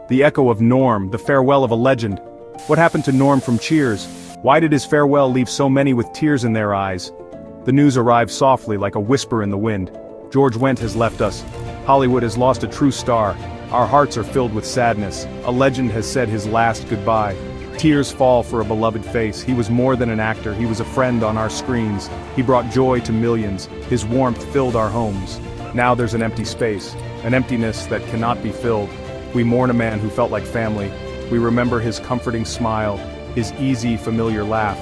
The echo of Norm, the farewell of a legend. What happened to Norm from Cheers? Why did his farewell leave so many with tears in their eyes? The news arrived softly like a whisper in the wind. George Wendt has left us. Hollywood has lost a true star. Our hearts are filled with sadness. A legend has said his last goodbye. Tears fall for a beloved face. He was more than an actor, he was a friend on our screens. He brought joy to millions. His warmth filled our homes. Now there's an empty space, an emptiness that cannot be filled. We mourn a man who felt like family. We remember his comforting smile, his easy, familiar laugh.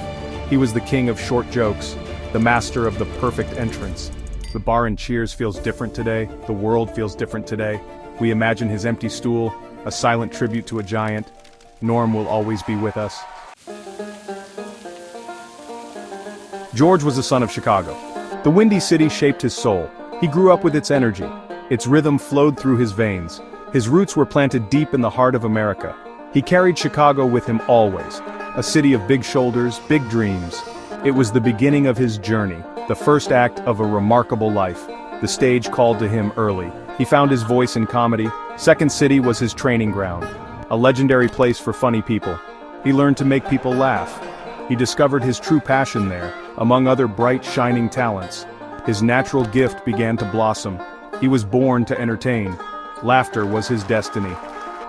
He was the king of short jokes, the master of the perfect entrance. The bar in Cheers feels different today. The world feels different today. We imagine his empty stool, a silent tribute to a giant. Norm will always be with us. George was a son of Chicago. The Windy City shaped his soul. He grew up with its energy. Its rhythm flowed through his veins. His roots were planted deep in the heart of America. He carried Chicago with him always. A city of big shoulders, big dreams. It was the beginning of his journey, the first act of a remarkable life. The stage called to him early. He found his voice in comedy. Second City was his training ground. A legendary place for funny people. He learned to make people laugh. He discovered his true passion there, among other bright, shining talents. His natural gift began to blossom. He was born to entertain. Laughter was his destiny.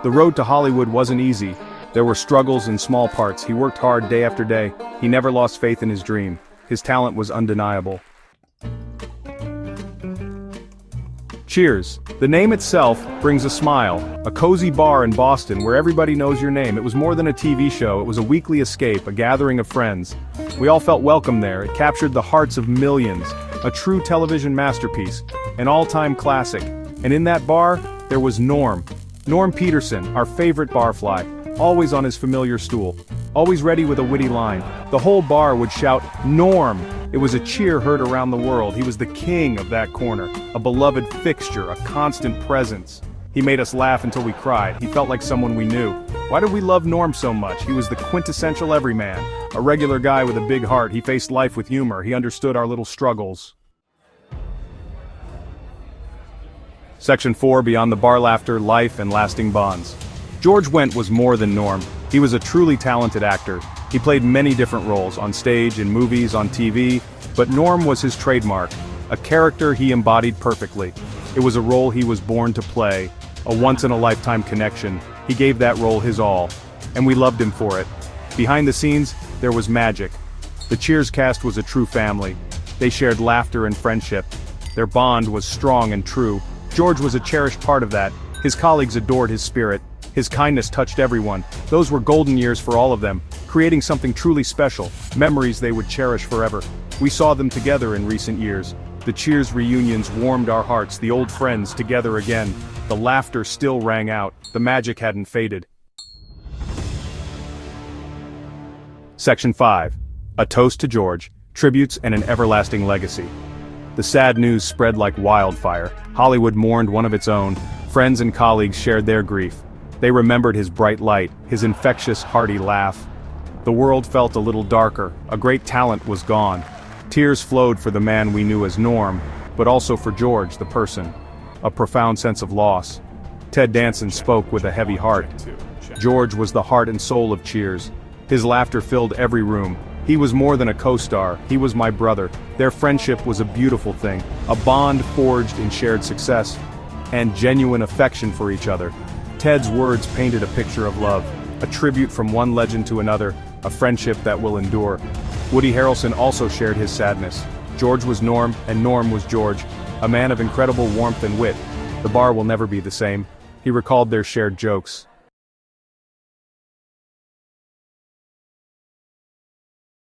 The road to Hollywood wasn't easy. There were struggles in small parts. He worked hard day after day. He never lost faith in his dream. His talent was undeniable. Cheers. The name itself brings a smile. A cozy bar in Boston where everybody knows your name. It was more than a TV show, it was a weekly escape, a gathering of friends. We all felt welcome there. It captured the hearts of millions. A true television masterpiece, an all-time classic. And in that bar, there was Norm. Norm Peterson, our favorite barfly, always on his familiar stool, always ready with a witty line. The whole bar would shout, "Norm!" It was a cheer heard around the world. He was the king of that corner, a beloved fixture, a constant presence. He made us laugh until we cried. He felt like someone we knew. Why did we love Norm so much? He was the quintessential everyman, a regular guy with a big heart. He faced life with humor. He understood our little struggles. Section 4, Beyond the Bar Laughter, Life and Lasting Bonds. George Wendt was more than Norm. He was a truly talented actor. He played many different roles, on stage, in movies, on TV, but Norm was his trademark, a character he embodied perfectly. It was a role he was born to play, a once-in-a-lifetime connection. He gave that role his all, and we loved him for it. Behind the scenes, there was magic. The Cheers cast was a true family. They shared laughter and friendship. Their bond was strong and true. George was a cherished part of that. His colleagues adored his spirit. His kindness touched everyone. Those were golden years for all of them, creating something truly special, memories they would cherish forever. We saw them together in recent years. The Cheers reunions warmed our hearts, the old friends together again. The laughter still rang out, the magic hadn't faded. Section 5. A Toast to George, Tributes and an Everlasting Legacy. The sad news spread like wildfire. Hollywood mourned one of its own. Friends and colleagues shared their grief. They remembered his bright light, his infectious, hearty laugh. The world felt a little darker. A great talent was gone. Tears flowed for the man we knew as Norm, but also for George, the person. A profound sense of loss. Ted Danson spoke with a heavy heart. George was the heart and soul of Cheers. His laughter filled every room. He was more than a co-star, he was my brother. Their friendship was a beautiful thing, a bond forged in shared success, and genuine affection for each other. Ted's words painted a picture of love, a tribute from one legend to another, a friendship that will endure. Woody Harrelson also shared his sadness. George was Norm, and Norm was George, a man of incredible warmth and wit. The bar will never be the same. He recalled their shared jokes,